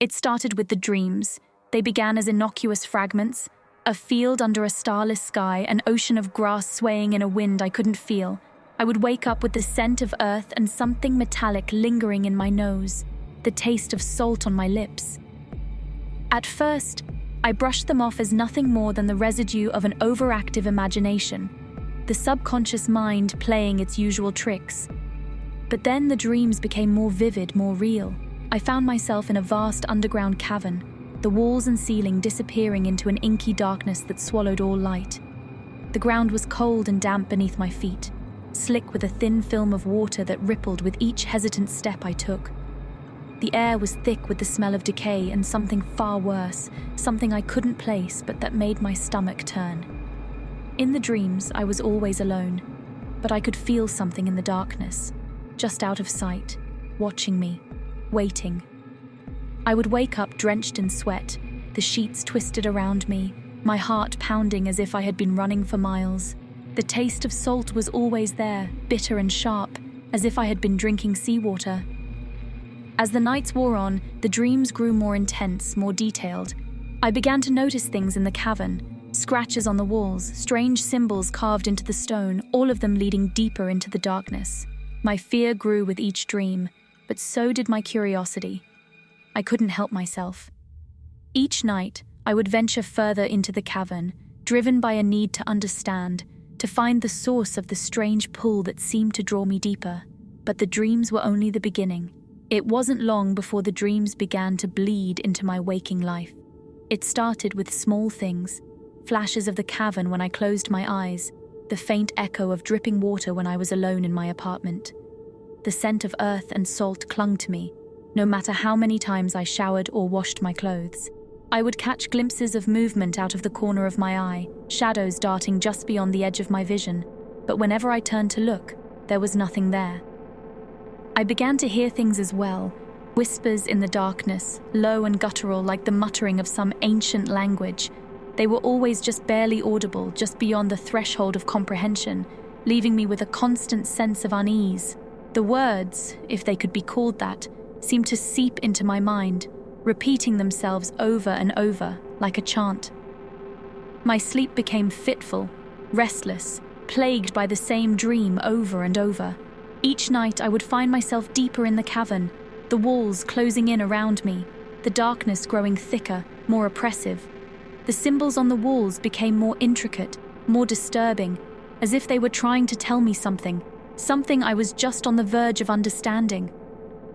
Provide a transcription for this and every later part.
It started with the dreams. They began as innocuous fragments, a field under a starless sky, an ocean of grass swaying in a wind I couldn't feel. I would wake up with the scent of earth and something metallic lingering in my nose, the taste of salt on my lips. At first, I brushed them off as nothing more than the residue of an overactive imagination, the subconscious mind playing its usual tricks. But then the dreams became more vivid, more real. I found myself in a vast underground cavern, the walls and ceiling disappearing into an inky darkness that swallowed all light. The ground was cold and damp beneath my feet, slick with a thin film of water that rippled with each hesitant step I took. The air was thick with the smell of decay and something far worse, something I couldn't place but that made my stomach turn. In the dreams, I was always alone, but I could feel something in the darkness, just out of sight, watching me, waiting. I would wake up drenched in sweat, the sheets twisted around me, my heart pounding as if I had been running for miles. The taste of salt was always there, bitter and sharp, as if I had been drinking seawater. As the nights wore on, the dreams grew more intense, more detailed. I began to notice things in the cavern, scratches on the walls, strange symbols carved into the stone, all of them leading deeper into the darkness. My fear grew with each dream, but so did my curiosity. I couldn't help myself. Each night, I would venture further into the cavern, driven by a need to understand, to find the source of the strange pull that seemed to draw me deeper. But the dreams were only the beginning. It wasn't long before the dreams began to bleed into my waking life. It started with small things, flashes of the cavern when I closed my eyes, the faint echo of dripping water when I was alone in my apartment. The scent of earth and salt clung to me, no matter how many times I showered or washed my clothes. I would catch glimpses of movement out of the corner of my eye, shadows darting just beyond the edge of my vision, but whenever I turned to look, there was nothing there. I began to hear things as well, whispers in the darkness, low and guttural like the muttering of some ancient language. They were always just barely audible, just beyond the threshold of comprehension, leaving me with a constant sense of unease. The words, if they could be called that, seemed to seep into my mind, repeating themselves over and over, like a chant. My sleep became fitful, restless, plagued by the same dream over and over. Each night I would find myself deeper in the cavern, the walls closing in around me, the darkness growing thicker, more oppressive. The symbols on the walls became more intricate, more disturbing, as if they were trying to tell me something I was just on the verge of understanding.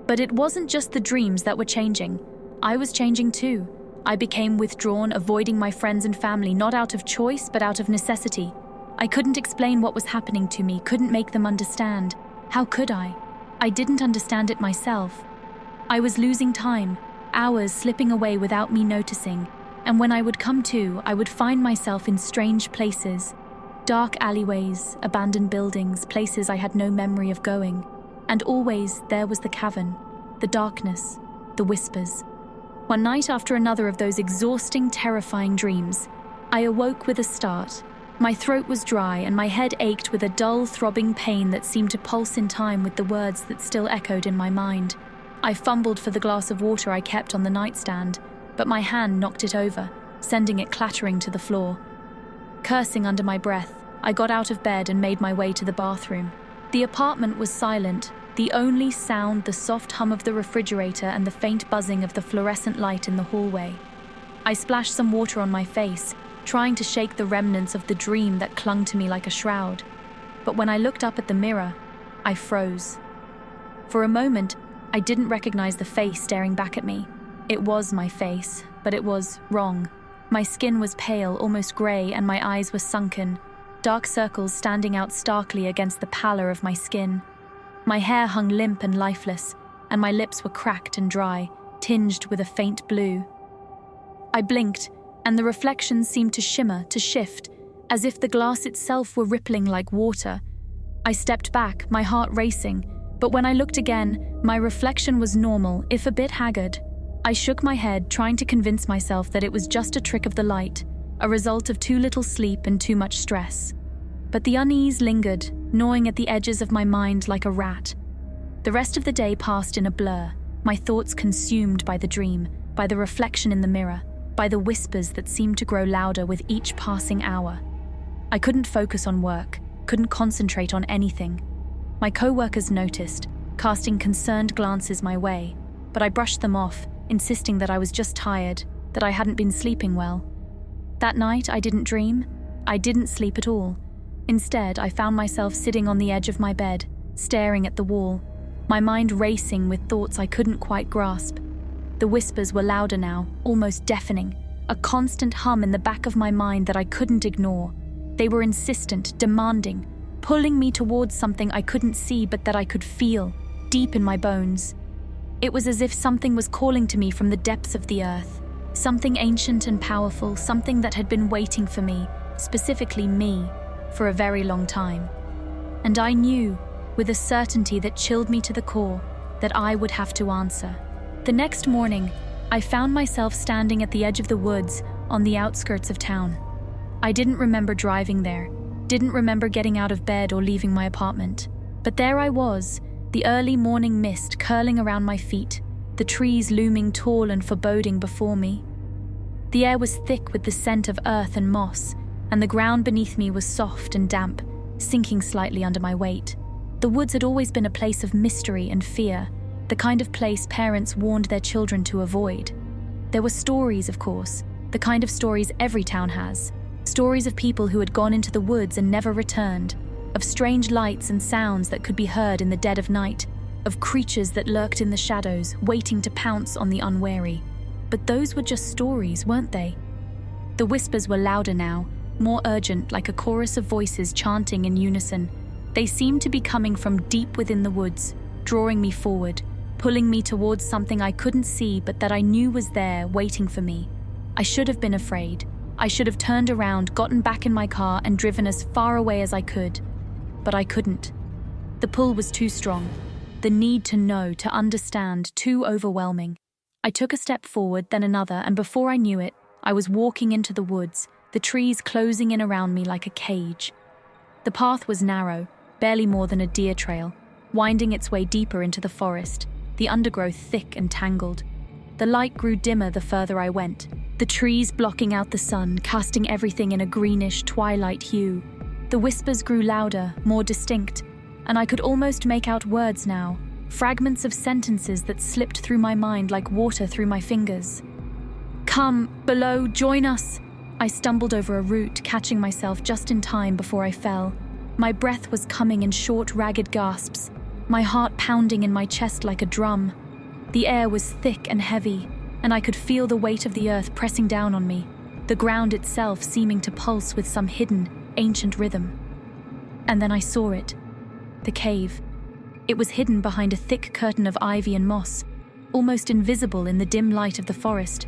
But it wasn't just the dreams that were changing. I was changing too. I became withdrawn, avoiding my friends and family, not out of choice, but out of necessity. I couldn't explain what was happening to me, couldn't make them understand. How could I? I didn't understand it myself. I was losing time, hours slipping away without me noticing, and when I would come to, I would find myself in strange places. Dark alleyways, abandoned buildings, places I had no memory of going. And always there was the cavern, the darkness, the whispers. One night after another of those exhausting, terrifying dreams, I awoke with a start. My throat was dry and my head ached with a dull, throbbing pain that seemed to pulse in time with the words that still echoed in my mind. I fumbled for the glass of water I kept on the nightstand, but my hand knocked it over, sending it clattering to the floor. Cursing under my breath, I got out of bed and made my way to the bathroom. The apartment was silent, the only sound the soft hum of the refrigerator and the faint buzzing of the fluorescent light in the hallway. I splashed some water on my face, trying to shake the remnants of the dream that clung to me like a shroud. But when I looked up at the mirror, I froze. For a moment, I didn't recognize the face staring back at me. It was my face, but it was wrong. My skin was pale, almost grey, and my eyes were sunken, dark circles standing out starkly against the pallor of my skin. My hair hung limp and lifeless, and my lips were cracked and dry, tinged with a faint blue. I blinked, and the reflections seemed to shimmer, to shift, as if the glass itself were rippling like water. I stepped back, my heart racing, but when I looked again, my reflection was normal, if a bit haggard. I shook my head, trying to convince myself that it was just a trick of the light, a result of too little sleep and too much stress. But the unease lingered, gnawing at the edges of my mind like a rat. The rest of the day passed in a blur, my thoughts consumed by the dream, by the reflection in the mirror, by the whispers that seemed to grow louder with each passing hour. I couldn't focus on work, couldn't concentrate on anything. My co-workers noticed, casting concerned glances my way, but I brushed them off, insisting that I was just tired, that I hadn't been sleeping well. That night, I didn't dream. I didn't sleep at all. Instead, I found myself sitting on the edge of my bed, staring at the wall, my mind racing with thoughts I couldn't quite grasp. The whispers were louder now, almost deafening, a constant hum in the back of my mind that I couldn't ignore. They were insistent, demanding, pulling me towards something I couldn't see but that I could feel, deep in my bones. It was as if something was calling to me from the depths of the earth, something ancient and powerful, something that had been waiting for me, specifically me, for a very long time. And I knew, with a certainty that chilled me to the core, that I would have to answer. The next morning, I found myself standing at the edge of the woods on the outskirts of town. I didn't remember driving there, didn't remember getting out of bed or leaving my apartment. But there I was, the early morning mist curling around my feet, the trees looming tall and foreboding before me. The air was thick with the scent of earth and moss, and the ground beneath me was soft and damp, sinking slightly under my weight. The woods had always been a place of mystery and fear, the kind of place parents warned their children to avoid. There were stories, of course, the kind of stories every town has. Stories of people who had gone into the woods and never returned, of strange lights and sounds that could be heard in the dead of night, of creatures that lurked in the shadows, waiting to pounce on the unwary. But those were just stories, weren't they? The whispers were louder now, more urgent, like a chorus of voices chanting in unison. They seemed to be coming from deep within the woods, drawing me forward, pulling me towards something I couldn't see but that I knew was there, waiting for me. I should have been afraid. I should have turned around, gotten back in my car, and driven as far away as I could. But I couldn't. The pull was too strong. The need to know, to understand, too overwhelming. I took a step forward, then another, and before I knew it, I was walking into the woods, the trees closing in around me like a cage. The path was narrow, barely more than a deer trail, winding its way deeper into the forest, the undergrowth thick and tangled. The light grew dimmer the further I went, the trees blocking out the sun, casting everything in a greenish twilight hue. The whispers grew louder, more distinct, and I could almost make out words now, fragments of sentences that slipped through my mind like water through my fingers. "Come, below, join us!" I stumbled over a root, catching myself just in time before I fell. My breath was coming in short, ragged gasps, my heart pounding in my chest like a drum. The air was thick and heavy, and I could feel the weight of the earth pressing down on me, the ground itself seeming to pulse with some hidden, ancient rhythm. And then I saw it. The cave. It was hidden behind a thick curtain of ivy and moss, almost invisible in the dim light of the forest.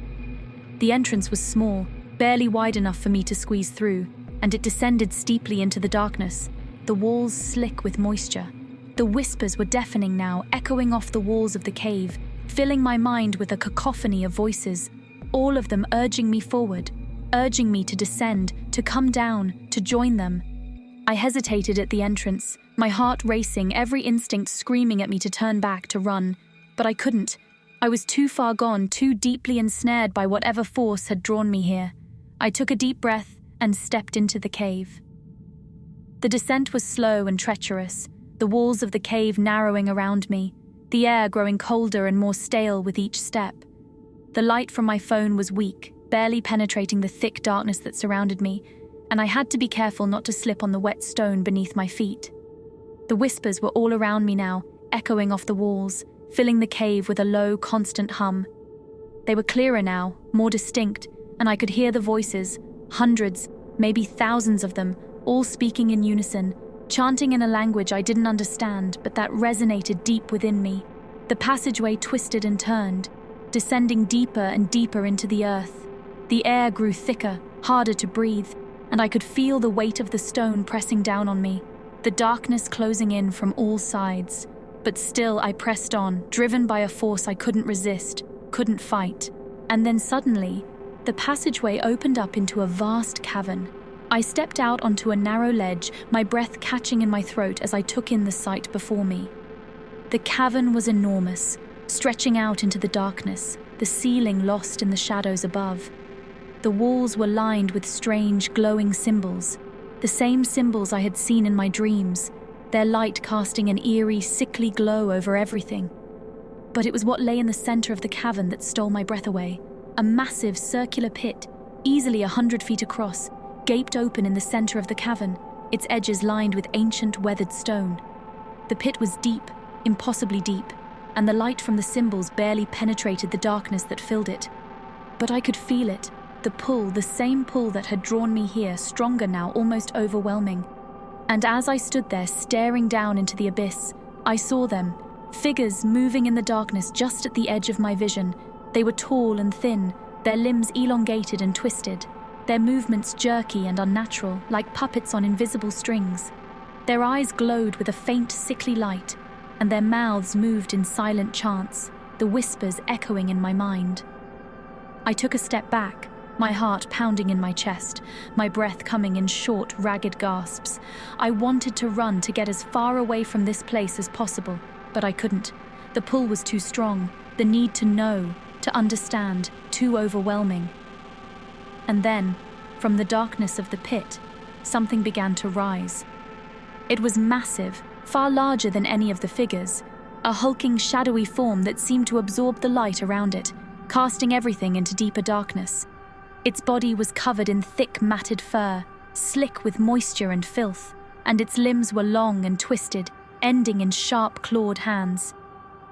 The entrance was small, barely wide enough for me to squeeze through, and it descended steeply into the darkness, the walls slick with moisture. The whispers were deafening now, echoing off the walls of the cave, filling my mind with a cacophony of voices, all of them urging me forward, urging me to descend, to come down, to join them. I hesitated at the entrance, my heart racing, every instinct screaming at me to turn back, to run. But I couldn't. I was too far gone, too deeply ensnared by whatever force had drawn me here. I took a deep breath and stepped into the cave. The descent was slow and treacherous, the walls of the cave narrowing around me, the air growing colder and more stale with each step. The light from my phone was weak, barely penetrating the thick darkness that surrounded me, and I had to be careful not to slip on the wet stone beneath my feet. The whispers were all around me now, echoing off the walls, filling the cave with a low, constant hum. They were clearer now, more distinct, and I could hear the voices, hundreds, maybe thousands of them, all speaking in unison, chanting in a language I didn't understand, but that resonated deep within me. The passageway twisted and turned, descending deeper and deeper into the earth. The air grew thicker, harder to breathe, and I could feel the weight of the stone pressing down on me, the darkness closing in from all sides. But still I pressed on, driven by a force I couldn't resist, couldn't fight. And then suddenly, the passageway opened up into a vast cavern. I stepped out onto a narrow ledge, my breath catching in my throat as I took in the sight before me. The cavern was enormous, stretching out into the darkness, the ceiling lost in the shadows above. The walls were lined with strange, glowing symbols, the same symbols I had seen in my dreams, their light casting an eerie, sickly glow over everything. But it was what lay in the center of the cavern that stole my breath away. A massive circular pit, easily 100 feet across, gaped open in the center of the cavern, its edges lined with ancient, weathered stone. The pit was deep, impossibly deep, and the light from the symbols barely penetrated the darkness that filled it. But I could feel it, the pull, the same pull that had drawn me here, stronger now, almost overwhelming. And as I stood there staring down into the abyss, I saw them, figures moving in the darkness just at the edge of my vision. They were tall and thin, their limbs elongated and twisted, their movements jerky and unnatural, like puppets on invisible strings. Their eyes glowed with a faint, sickly light, and their mouths moved in silent chants, the whispers echoing in my mind. I took a step back, my heart pounding in my chest, my breath coming in short, ragged gasps. I wanted to run to get as far away from this place as possible, but I couldn't. The pull was too strong, the need to know, to understand, too overwhelming. And then, from the darkness of the pit, something began to rise. It was massive, far larger than any of the figures, a hulking, shadowy form that seemed to absorb the light around it, casting everything into deeper darkness. Its body was covered in thick, matted fur, slick with moisture and filth, and its limbs were long and twisted, ending in sharp, clawed hands.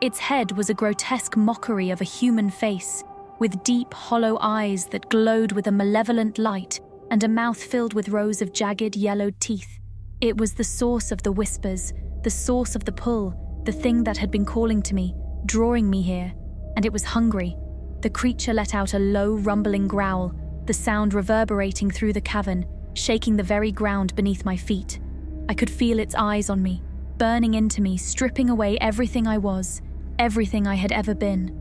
Its head was a grotesque mockery of a human face, with deep, hollow eyes that glowed with a malevolent light and a mouth filled with rows of jagged, yellowed teeth. It was the source of the whispers, the source of the pull, the thing that had been calling to me, drawing me here, and it was hungry. The creature let out a low, rumbling growl, the sound reverberating through the cavern, shaking the very ground beneath my feet. I could feel its eyes on me, burning into me, stripping away everything I was, everything I had ever been.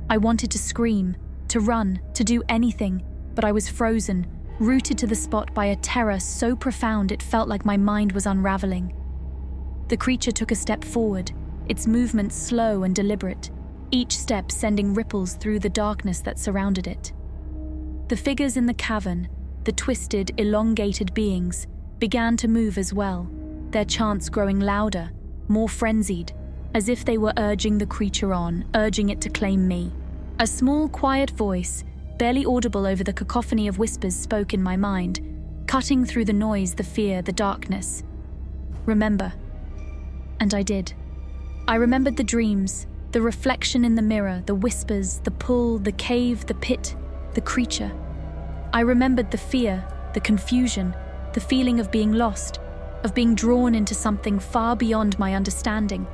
I wanted to scream, to run, to do anything, but I was frozen, rooted to the spot by a terror so profound it felt like my mind was unraveling. The creature took a step forward, its movements slow and deliberate, each step sending ripples through the darkness that surrounded it. The figures in the cavern, the twisted, elongated beings, began to move as well, their chants growing louder, more frenzied, as if they were urging the creature on, urging it to claim me. A small, quiet voice, barely audible over the cacophony of whispers, spoke in my mind, cutting through the noise, the fear, the darkness. Remember. And I did. I remembered the dreams, the reflection in the mirror, the whispers, the pull, the cave, the pit, the creature. I remembered the fear, the confusion, the feeling of being lost, of being drawn into something far beyond my understanding.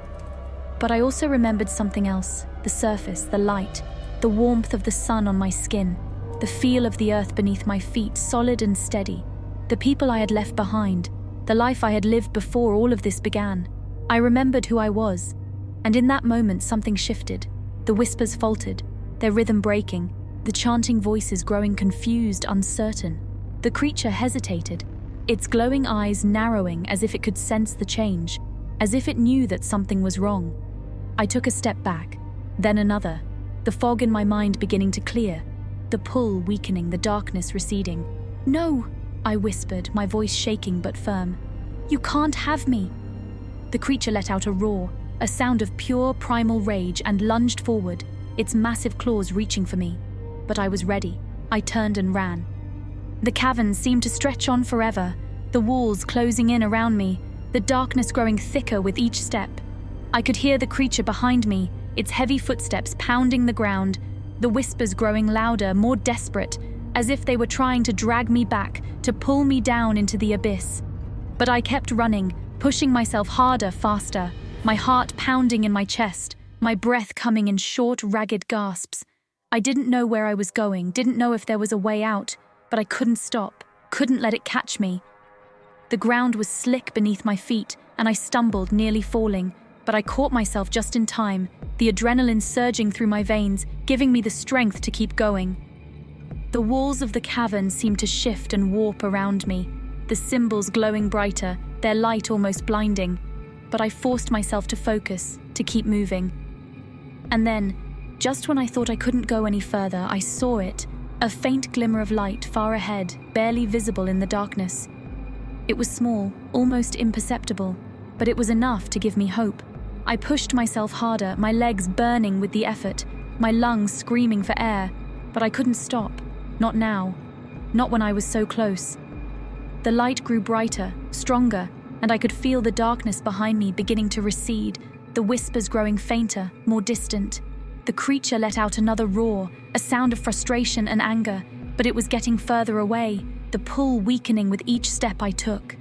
But I also remembered something else, the surface, the light, the warmth of the sun on my skin, the feel of the earth beneath my feet, solid and steady, the people I had left behind, the life I had lived before all of this began. I remembered who I was, and in that moment something shifted. The whispers faltered, their rhythm breaking, the chanting voices growing confused, uncertain. The creature hesitated, its glowing eyes narrowing as if it could sense the change, as if it knew that something was wrong. I took a step back, then another, the fog in my mind beginning to clear, the pull weakening, the darkness receding. "No," I whispered, my voice shaking but firm. "You can't have me." The creature let out a roar, a sound of pure primal rage, and lunged forward, its massive claws reaching for me. But I was ready. I turned and ran. The cavern seemed to stretch on forever, the walls closing in around me, the darkness growing thicker with each step. I could hear the creature behind me, its heavy footsteps pounding the ground, the whispers growing louder, more desperate, as if they were trying to drag me back, to pull me down into the abyss. But I kept running, pushing myself harder, faster, my heart pounding in my chest, my breath coming in short, ragged gasps. I didn't know where I was going, didn't know if there was a way out, but I couldn't stop, couldn't let it catch me. The ground was slick beneath my feet, and I stumbled, nearly falling, but I caught myself just in time, the adrenaline surging through my veins, giving me the strength to keep going. The walls of the cavern seemed to shift and warp around me, the symbols glowing brighter, their light almost blinding. But I forced myself to focus, to keep moving. And then, Just when I thought I couldn't go any further, I saw it, a faint glimmer of light far ahead, barely visible in the darkness. It was small, almost imperceptible, but it was enough to give me hope. I pushed myself harder, my legs burning with the effort, my lungs screaming for air, but I couldn't stop. Not now. Not when I was so close. The light grew brighter, stronger, and I could feel the darkness behind me beginning to recede, the whispers growing fainter, more distant. The creature let out another roar, a sound of frustration and anger, but it was getting further away, the pull weakening with each step I took.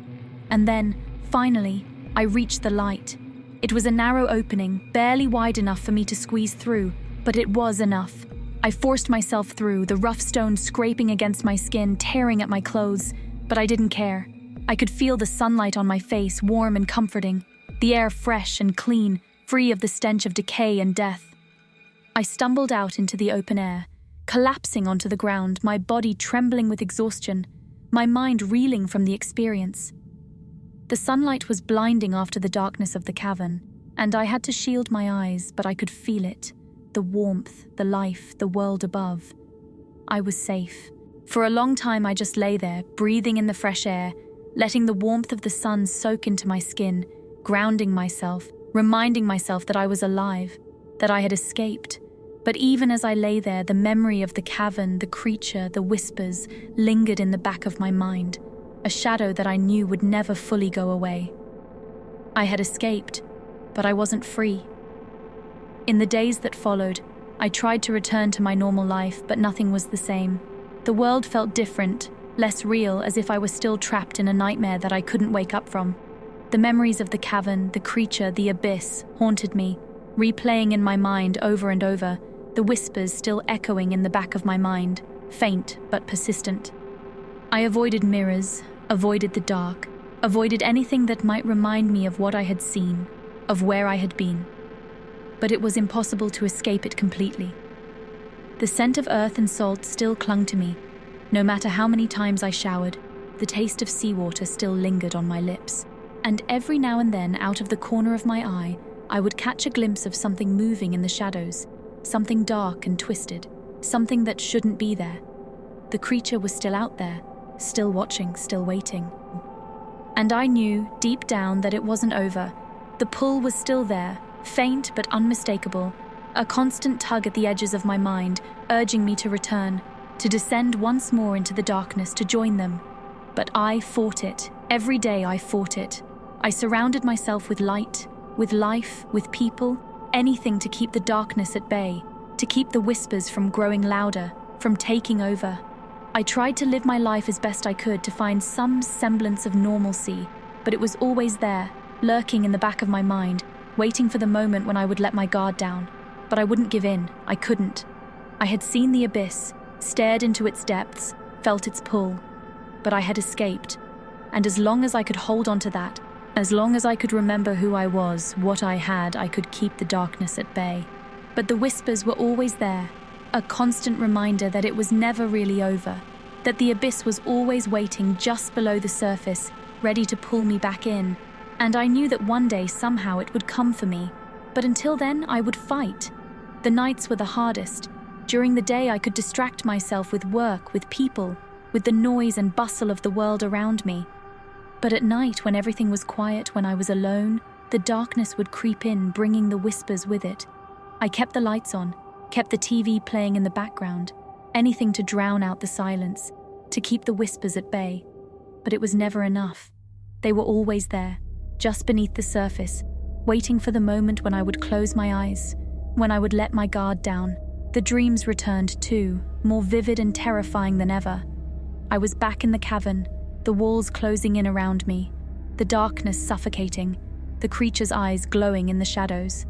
And then, finally, I reached the light. It was a narrow opening, barely wide enough for me to squeeze through, but it was enough. I forced myself through, the rough stone scraping against my skin, tearing at my clothes, but I didn't care. I could feel the sunlight on my face, warm and comforting, the air fresh and clean, free of the stench of decay and death. I stumbled out into the open air, collapsing onto the ground, my body trembling with exhaustion, my mind reeling from the experience. The sunlight was blinding after the darkness of the cavern, and I had to shield my eyes, but I could feel it, the warmth, the life, the world above. I was safe. For a long time I just lay there, breathing in the fresh air, letting the warmth of the sun soak into my skin, grounding myself, reminding myself that I was alive, that I had escaped. But even as I lay there, the memory of the cavern, the creature, the whispers, lingered in the back of my mind, a shadow that I knew would never fully go away. I had escaped, but I wasn't free. In the days that followed, I tried to return to my normal life, but nothing was the same. The world felt different, less real, as if I was still trapped in a nightmare that I couldn't wake up from. The memories of the cavern, the creature, the abyss, haunted me, replaying in my mind over and over, the whispers still echoing in the back of my mind, faint but persistent. I avoided mirrors, avoided the dark, avoided anything that might remind me of what I had seen, of where I had been. But it was impossible to escape it completely. The scent of earth and salt still clung to me. No matter how many times I showered, the taste of seawater still lingered on my lips. And every now and then, out of the corner of my eye, I would catch a glimpse of something moving in the shadows, something dark and twisted, something that shouldn't be there. The creature was still out there, still watching, still waiting. And I knew, deep down, that it wasn't over. The pull was still there, faint but unmistakable, a constant tug at the edges of my mind, urging me to return, to descend once more into the darkness, to join them. But I fought it. Every day I fought it. I surrounded myself with light, with life, with people, anything to keep the darkness at bay, to keep the whispers from growing louder, from taking over. I tried to live my life as best I could, to find some semblance of normalcy, but it was always there, lurking in the back of my mind, waiting for the moment when I would let my guard down. But I wouldn't give in. I couldn't. I had seen the abyss, stared into its depths, felt its pull. But I had escaped, and as long as I could hold on to that, as long as I could remember who I was, what I had, I could keep the darkness at bay. But the whispers were always there, a constant reminder that it was never really over, that the abyss was always waiting just below the surface, ready to pull me back in. And I knew that one day somehow it would come for me, but until then I would fight. The nights were the hardest. During the day I could distract myself with work, with people, with the noise and bustle of the world around me. But at night, when everything was quiet, when I was alone, the darkness would creep in, bringing the whispers with it. I kept the lights on, kept the TV playing in the background, anything to drown out the silence, to keep the whispers at bay. But it was never enough. They were always there, just beneath the surface, waiting for the moment when I would close my eyes, when I would let my guard down. The dreams returned too, more vivid and terrifying than ever. I was back in the cavern, the walls closing in around me, the darkness suffocating, the creature's eyes glowing in the shadows.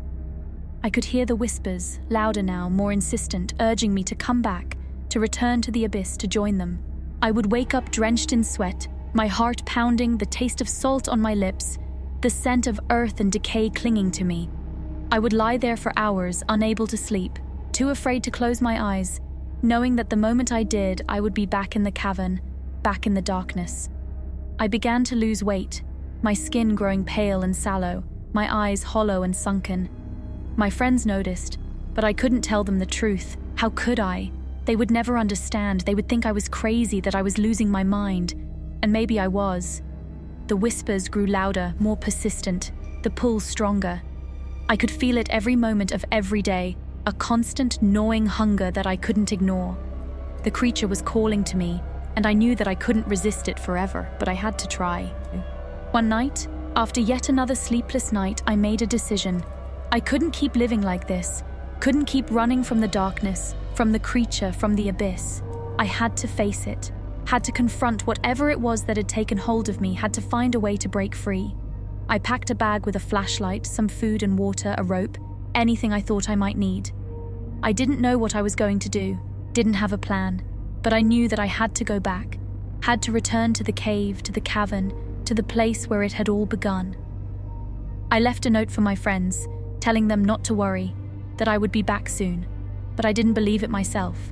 I could hear the whispers, louder now, more insistent, urging me to come back, to return to the abyss, to join them. I would wake up drenched in sweat, my heart pounding, the taste of salt on my lips, the scent of earth and decay clinging to me. I would lie there for hours, unable to sleep, too afraid to close my eyes, knowing that the moment I did, I would be back in the cavern, back in the darkness. I began to lose weight, my skin growing pale and sallow, my eyes hollow and sunken. My friends noticed. But I couldn't tell them the truth. How could I? They would never understand. They would think I was crazy, that I was losing my mind. And maybe I was. The whispers grew louder, more persistent, the pull stronger. I could feel it every moment of every day, a constant gnawing hunger that I couldn't ignore. The creature was calling to me, and I knew that I couldn't resist it forever, but I had to try. One night, after yet another sleepless night, I made a decision. I couldn't keep living like this, couldn't keep running from the darkness, from the creature, from the abyss. I had to face it, had to confront whatever it was that had taken hold of me, had to find a way to break free. I packed a bag with a flashlight, some food and water, a rope, anything I thought I might need. I didn't know what I was going to do, didn't have a plan, but I knew that I had to go back, had to return to the cave, to the cavern, to the place where it had all begun. I left a note for my friends, telling them not to worry, that I would be back soon, but I didn't believe it myself.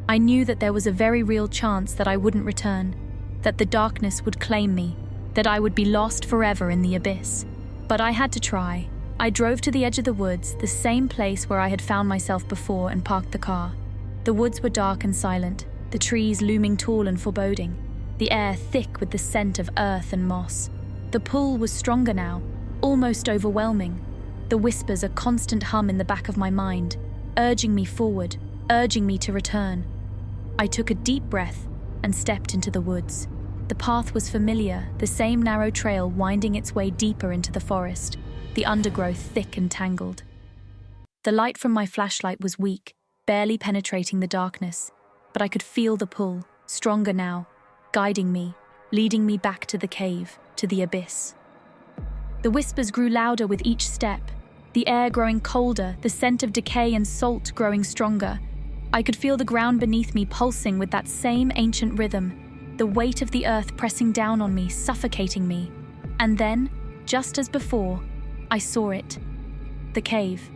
I knew that there was a very real chance that I wouldn't return, that the darkness would claim me, that I would be lost forever in the abyss. But I had to try. I drove to the edge of the woods, the same place where I had found myself before, and parked the car. The woods were dark and silent, the trees looming tall and foreboding, the air thick with the scent of earth and moss. The pull was stronger now, almost overwhelming. The whispers a constant hum in the back of my mind, urging me forward, urging me to return. I took a deep breath and stepped into the woods. The path was familiar, the same narrow trail winding its way deeper into the forest, the undergrowth thick and tangled. The light from my flashlight was weak, barely penetrating the darkness, but I could feel the pull, stronger now, guiding me, leading me back to the cave, to the abyss. The whispers grew louder with each step, the air growing colder, the scent of decay and salt growing stronger. I could feel the ground beneath me pulsing with that same ancient rhythm, the weight of the earth pressing down on me, suffocating me. And then, just as before, I saw it. The cave.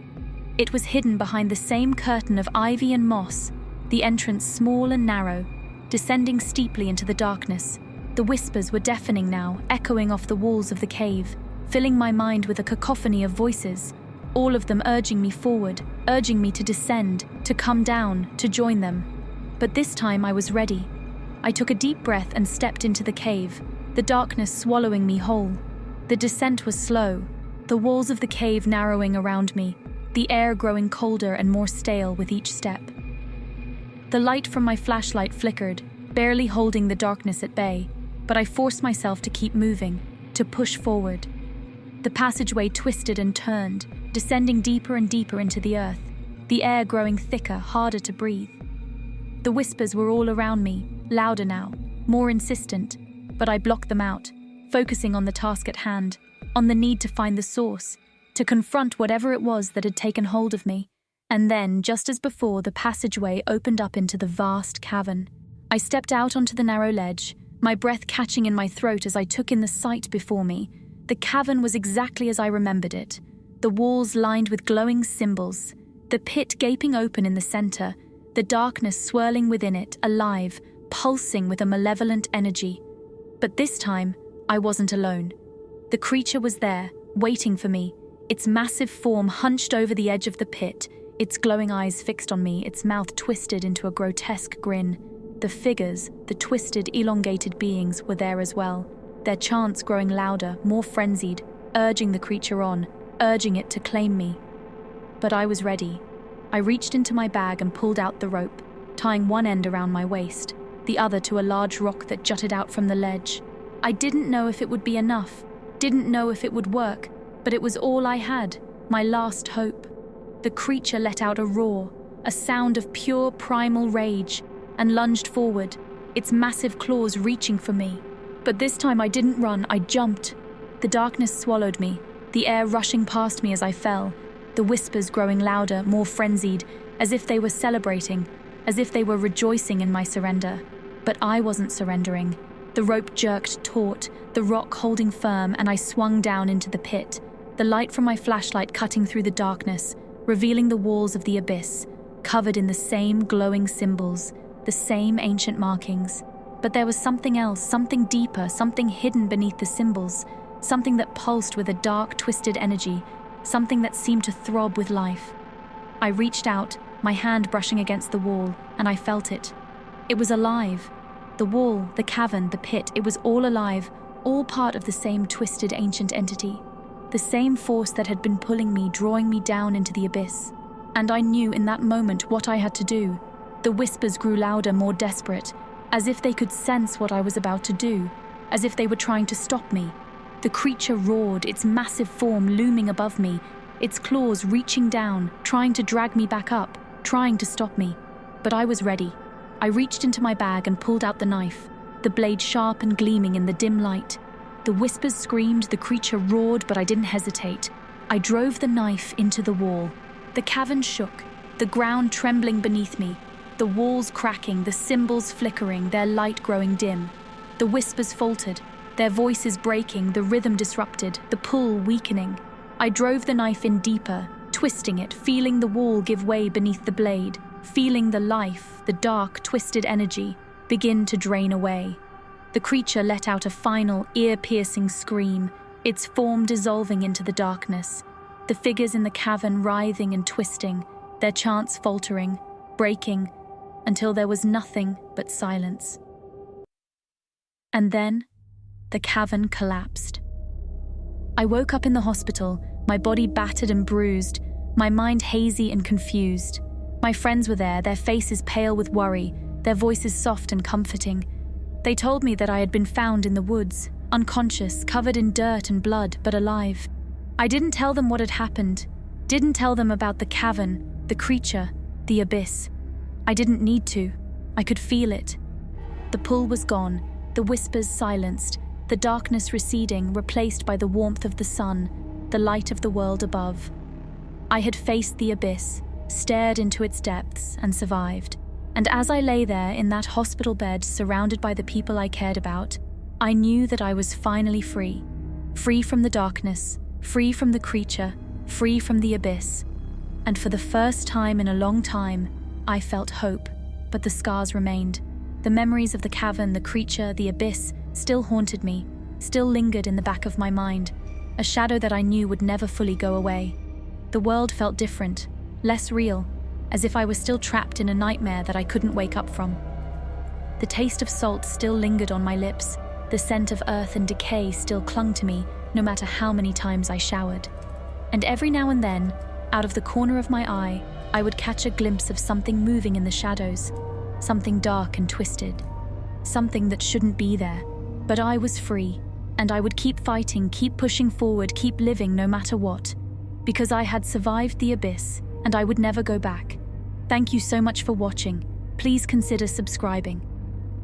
It was hidden behind the same curtain of ivy and moss, the entrance small and narrow, descending steeply into the darkness. The whispers were deafening now, echoing off the walls of the cave, filling my mind with a cacophony of voices, all of them urging me forward, urging me to descend, to come down, to join them. But this time I was ready. I took a deep breath and stepped into the cave, the darkness swallowing me whole. The descent was slow, the walls of the cave narrowing around me, the air growing colder and more stale with each step. The light from my flashlight flickered, barely holding the darkness at bay, but I forced myself to keep moving, to push forward. The passageway twisted and turned, descending deeper and deeper into the earth, the air growing thicker, harder to breathe. The whispers were all around me, louder now, more insistent, but I blocked them out, focusing on the task at hand, on the need to find the source, to confront whatever it was that had taken hold of me. And then, just as before, the passageway opened up into the vast cavern. I stepped out onto the narrow ledge, my breath catching in my throat as I took in the sight before me. The cavern was exactly as I remembered it, the walls lined with glowing symbols, the pit gaping open in the center, the darkness swirling within it, alive, pulsing with a malevolent energy. But this time, I wasn't alone. The creature was there, waiting for me, its massive form hunched over the edge of the pit, its glowing eyes fixed on me, its mouth twisted into a grotesque grin. The figures, the twisted, elongated beings, were there as well, their chants growing louder, more frenzied, urging the creature on, urging it to claim me. But I was ready. I reached into my bag and pulled out the rope, tying one end around my waist, the other to a large rock that jutted out from the ledge. I didn't know if it would be enough, didn't know if it would work, but it was all I had, my last hope. The creature let out a roar, a sound of pure primal rage, and lunged forward, its massive claws reaching for me. But this time I didn't run, I jumped. The darkness swallowed me, the air rushing past me as I fell, the whispers growing louder, more frenzied, as if they were celebrating, as if they were rejoicing in my surrender. But I wasn't surrendering. The rope jerked taut, the rock holding firm, and I swung down into the pit, the light from my flashlight cutting through the darkness, revealing the walls of the abyss, covered in the same glowing symbols, the same ancient markings. But there was something else, something deeper, something hidden beneath the symbols, something that pulsed with a dark, twisted energy, something that seemed to throb with life. I reached out, my hand brushing against the wall, and I felt it. It was alive. The wall, the cavern, the pit, it was all alive, all part of the same twisted ancient entity. The same force that had been pulling me, drawing me down into the abyss. And I knew in that moment what I had to do. The whispers grew louder, more desperate, as if they could sense what I was about to do, as if they were trying to stop me. The creature roared, its massive form looming above me, its claws reaching down, trying to drag me back up, trying to stop me. But I was ready. I reached into my bag and pulled out the knife, the blade sharp and gleaming in the dim light. The whispers screamed, the creature roared, but I didn't hesitate. I drove the knife into the wall. The cavern shook, the ground trembling beneath me, the walls cracking, the symbols flickering, their light growing dim. The whispers faltered, their voices breaking, the rhythm disrupted, the pull weakening. I drove the knife in deeper, twisting it, feeling the wall give way beneath the blade, feeling the life, the dark, twisted energy, begin to drain away. The creature let out a final, ear-piercing scream, its form dissolving into the darkness. The figures in the cavern writhing and twisting, their chants faltering, breaking, until there was nothing but silence. And then, the cavern collapsed. I woke up in the hospital, my body battered and bruised, my mind hazy and confused. My friends were there, their faces pale with worry, their voices soft and comforting. They told me that I had been found in the woods, unconscious, covered in dirt and blood, but alive. I didn't tell them what had happened, didn't tell them about the cavern, the creature, the abyss. I didn't need to. I could feel it. The pull was gone, the whispers silenced, the darkness receding, replaced by the warmth of the sun, the light of the world above. I had faced the abyss, stared into its depths, and survived. And as I lay there in that hospital bed, surrounded by the people I cared about, I knew that I was finally free. Free from the darkness, free from the creature, free from the abyss. And for the first time in a long time, I felt hope, but the scars remained. The memories of the cavern, the creature, the abyss still haunted me, still lingered in the back of my mind, a shadow that I knew would never fully go away. The world felt different, less real, as if I was still trapped in a nightmare that I couldn't wake up from. The taste of salt still lingered on my lips, the scent of earth and decay still clung to me, no matter how many times I showered. And every now and then, out of the corner of my eye, I would catch a glimpse of something moving in the shadows, something dark and twisted, something that shouldn't be there. But I was free, and I would keep fighting, keep pushing forward, keep living no matter what, because I had survived the abyss, and I would never go back. Thank you so much for watching. Please consider subscribing.